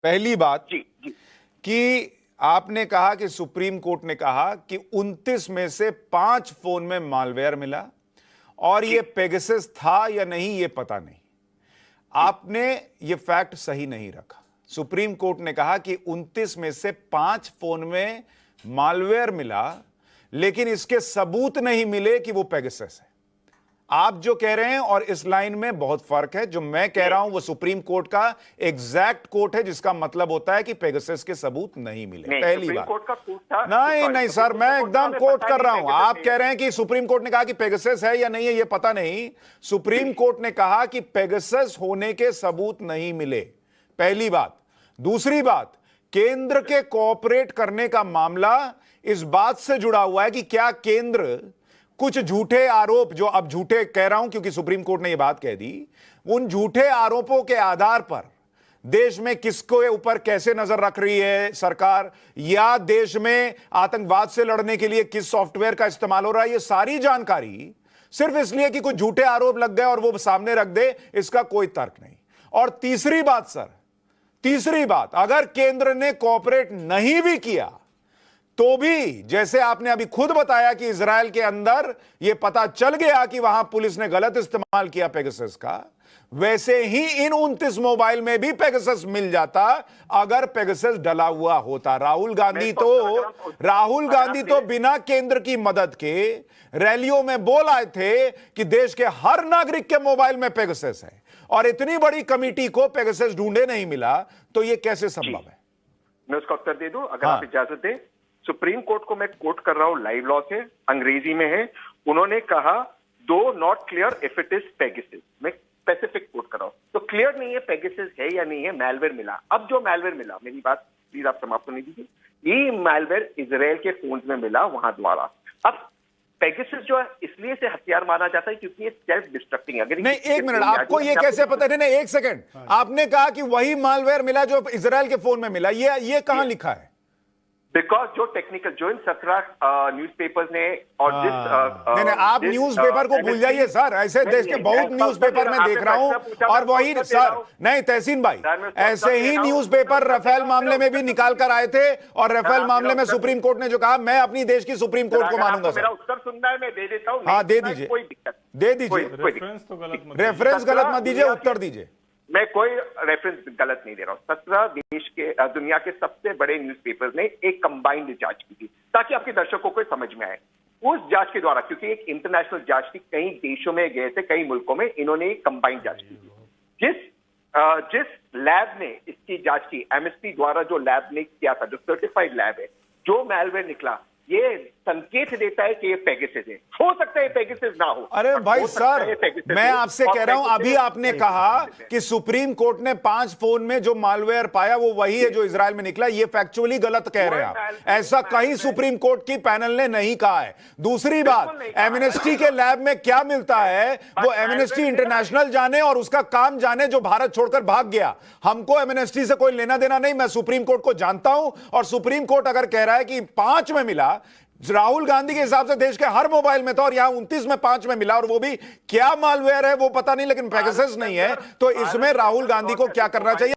पहली बात जी जी कि आपने कहा कि सुप्रीम कोर्ट ने कहा कि 29 में से 5 फोन में मालवेयर मिला और ये पेगासस था या नहीं ये पता नहीं। आपने ये फैक्ट सही नहीं रखा। सुप्रीम कोर्ट ने कहा कि 29 में से 5 फोन में मालवेयर मिला, लेकिन इसके सबूत नहीं मिले कि वो पेगासस है। आप जो कह रहे हैं और इस लाइन में बहुत फर्क है। जो मैं कह रहा हूं वो सुप्रीम कोर्ट का एग्जैक्ट कोर्ट है, जिसका मतलब होता है कि पेगासस के सबूत नहीं मिले। पहली बात कोर्ट का कोर्ट था। नहीं सर, मैं एकदम कोर्ट कर रहा हूं। आप कह रहे हैं कि सुप्रीम कोर्ट ने कहा कि पेगासस है या नहीं है ये पता नहीं। सुप्रीम कोर्ट ने कहा कि पेगासस होने के सबूत नहीं मिले, पहली बात। दूसरी बात, केंद्र के कोऑपरेट करने का मामला इस बात से जुड़ा हुआ है कि क्या केंद्र कुछ झूठे आरोप, जो अब झूठे कह रहा हूं क्योंकि सुप्रीम कोर्ट ने यह बात कह दी, उन झूठे आरोपों के आधार पर देश में किसको ऊपर कैसे नजर रख रही है सरकार, या देश में आतंकवाद से लड़ने के लिए किस सॉफ्टवेयर का इस्तेमाल हो रहा है, ये सारी जानकारी सिर्फ इसलिए कि कुछ झूठे आरोप लग गए और वो सामने रख दे, इसका कोई तर्क नहीं। और तीसरी बात सर, तीसरी बात, अगर केंद्र ने कोऑपरेट नहीं भी किया तो भी, जैसे आपने अभी खुद बताया कि इजराइल के अंदर यह पता चल गया कि वहां पुलिस ने गलत इस्तेमाल किया पेगासस का, वैसे ही इन 29 मोबाइल में भी पेगासस मिल जाता अगर पेगासस डला हुआ होता। राहुल गांधी तो बिना केंद्र की मदद के रैलियों में बोल आए थे कि देश के हर नागरिक के मोबाइल में पेगासस है, और इतनी बड़ी कमेटी को पेगासस ढूंढे नहीं मिला, तो यह कैसे संभव है? मैं उसका उत्तर दे दूं अगर आप इजाजत दें। सुप्रीम कोर्ट को मैं कोट कर रहा हूं, लाइव लॉ से, अंग्रेजी में है। उन्होंने कहा दो not clear if it is Pegasus. मैं स्पेसिफिक कोट कर रहा हूं, तो क्लियर नहीं है पेगासस है या नहीं है, मेलवेयर मिला। अब जो मेलवेयर मिला, मेरी बात प्लीज आप समाप्त होने दीजिए, ये मेलवेयर इजराइल के फोन में मिला वहां द्वारा। अब पेगासस जो है इसलिए से हथियार माना जाता है क्योंकि ये सेल्फ डिस्ट्रक्टिंग। अगर नहीं, एक मिनट, आपको ये कैसे पता है? नहीं, एक सेकंड, आपने कहा कि वही मालवेयर मिला जो इजराइल के फोन में मिला, ये कहां लिखा है? बिकॉज जो टेक्निकल, जो इन 17 न्यूज़पेपर्स ने और जिस नहीं, आप न्यूज़पेपर को भूल जाइए सर। ऐसे देश के बहुत न्यूज़पेपर मैं देख रहा हूं, और वही सर, नहीं तहसीन भाई, ऐसे ही न्यूज़पेपर राफेल मामले में भी निकाल कर आए थे, और राफेल मामले में सुप्रीम कोर्ट ने जो कहा, मैं अपनी देश की सुप्रीम कोर्ट को मानूंगा। मेरा उत्तर सुनना है, मैं दे देता हूं। हाँ, दे दीजिए, कोई दिक्कत, दे दीजिए। रेफरेंस गलत मत दीजिए, उत्तर दीजिए। मैं कोई रेफरेंस गलत नहीं दे रहा हूं। 17 देश के, दुनिया के सबसे बड़े न्यूज़पेपर्स ने एक कंबाइंड जांच की थी ताकि आपके दर्शकों को समझ में आए। उस जांच के द्वारा, क्योंकि एक इंटरनेशनल जांच थी, कई देशों में गए थे, कई मुल्कों में, इन्होंने एक कंबाइंड जांच की थी। जिस लैब ने इसकी जांच की, एमएसपी द्वारा जो लैब ने किया था, जो सर्टिफाइड लैब है, जो मेलवेयर निकला, ये संकेत देता है कि ये पेगासस है। हो सकता है पेगासस ना हो। अरे भाई सर, मैं आपसे कह रहा हूं, अभी आपने कहा कि सुप्रीम कोर्ट ने 5 फोन में जो मालवेयर पाया वो वही है जो इजराइल में निकला। ये फैक्चुअली गलत कह रहे हैं आप। ऐसा कहीं सुप्रीम कोर्ट की पैनल ने नहीं कहा है। दूसरी बात, एमनेस्टी के लैब में क्या मिलता है वो एमनेस्टी इंटरनेशनल जाने और उसका काम जाने, जो भारत छोड़कर भाग गया। हमको एमनेस्टी से कोई लेना देना नहीं। मैं सुप्रीम कोर्ट को जानता हूं, और सुप्रीम कोर्ट अगर कह रहा है कि 5 में मिला, राहुल गांधी के हिसाब से देश के हर मोबाइल में था, और यहां 29 में 5 में मिला, और वो भी क्या मालवेयर है वो पता नहीं, लेकिन पेगासस नहीं है, तो इसमें राहुल गांधी को क्या करना चाहिए?